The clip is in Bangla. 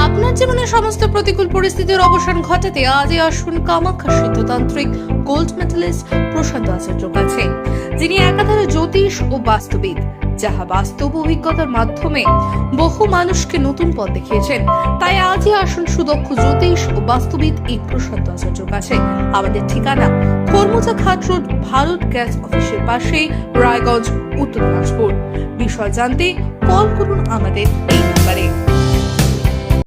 আপনার জীবনের সমস্ত প্রতিকূল পরিস্থিতির অবসান ঘটাতে আজই আসুন কামাখ্যা সিদ্ধতান্ত্রিক গোল্ড মেডেলিস্ট প্রশান্ত আচার্যের কাছে, যিনি একাধারে জ্যোতিষ ও বাস্তুবিদ, যাহা বাস্তব অভিজ্ঞতার মাধ্যমে বহু মানুষকে নতুন পথ দেখিয়েছেন। তাই আজই আসুন সুদক্ষ জ্যোতিষ ও বাস্তুবিদ এই প্রশান্ত আচার্যের কাছে। আমাদের ঠিকানা খরমুজা ঘাট রোড, ভারত গ্যাস অফিসের পাশে, রায়গঞ্জ, উত্তর দিনাজপুর। বিষয় জানতে কল করুন আমাদের এই নম্বরে।